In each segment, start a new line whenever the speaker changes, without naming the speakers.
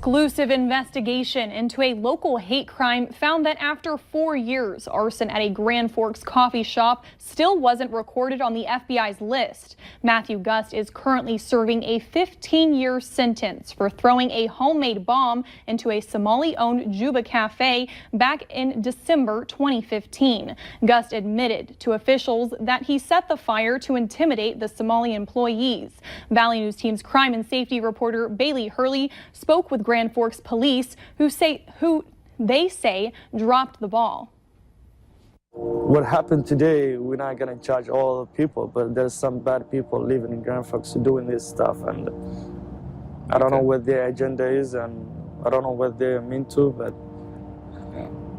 exclusive investigation into a local hate crime found that after 4 years, arson at a Grand Forks coffee shop still wasn't recorded on the FBI's list. Matthew Gust is currently serving a 15-year sentence for throwing a homemade bomb into a Somali-owned Juba cafe back in December 2015. Gust admitted to officials that he set the fire to intimidate the Somali employees. Valley News Team's crime and safety reporter Bailey Hurley spoke with Grand Forks police who they say dropped the ball.
What happened today, we're not going to judge all the people, but there's some bad people living in Grand Forks doing this stuff, and I don't know what their agenda is, and I don't know what they're mean to, but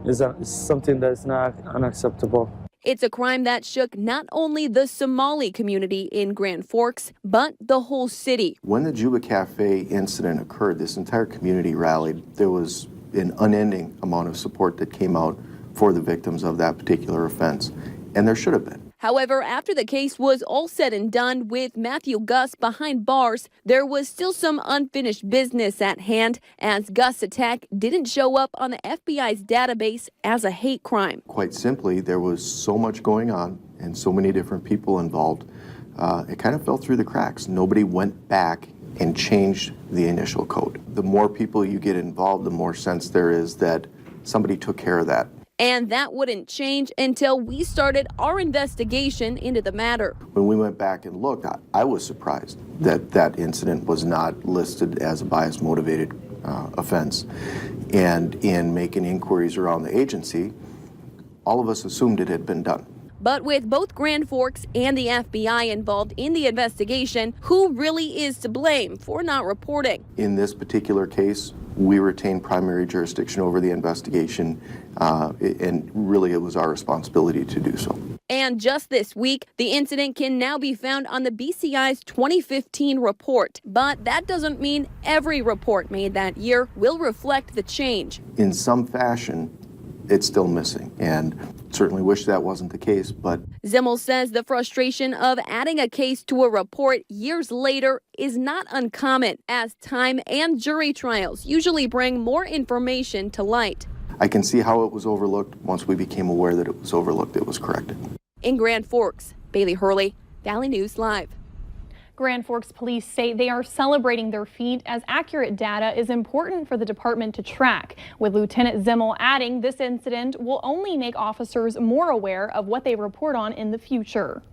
it's something that's not unacceptable.
It's a crime that shook not only the Somali community in Grand Forks, but the whole city.
When the Juba Cafe incident occurred, this entire community rallied. There was an unending amount of support that came out for the victims of that particular offense, and there should have been.
However, after the case was all said and done with Matthew Gust behind bars, there was still some unfinished business at hand, as Gust's attack didn't show up on the FBI's database as a hate crime.
Quite simply, there was so much going on and so many different people involved, it kind of fell through the cracks. Nobody went back and changed the initial code. The more people you get involved, the more sense there is that somebody took care of that.
And that wouldn't change until we started our investigation into the matter.
When we went back and looked, I was surprised that that incident was not listed as a bias-motivated offense. And in making inquiries around the agency, all of us assumed it had been done.
But with both Grand Forks and the FBI involved in the investigation, who really is to blame for not reporting?
In this particular case, we retain primary jurisdiction over the investigation, and really it was our responsibility to do so.
And just this week, the incident can now be found on the BCI's 2015 report. But that doesn't mean every report made that year will reflect the change.
In some fashion, it's still missing, and certainly wish that wasn't the case, but
Zimmel says the frustration of adding a case to a report years later is not uncommon, as time and jury trials usually bring more information to light.
I can see how it was overlooked. Once we became aware that it was overlooked, it was corrected.
In Grand Forks, Bailey Hurley, Valley News Live.
Grand Forks police say they are celebrating their feat as accurate data is important for the department to track, with Lieutenant Zimmel adding this incident will only make officers more aware of what they report on in the future.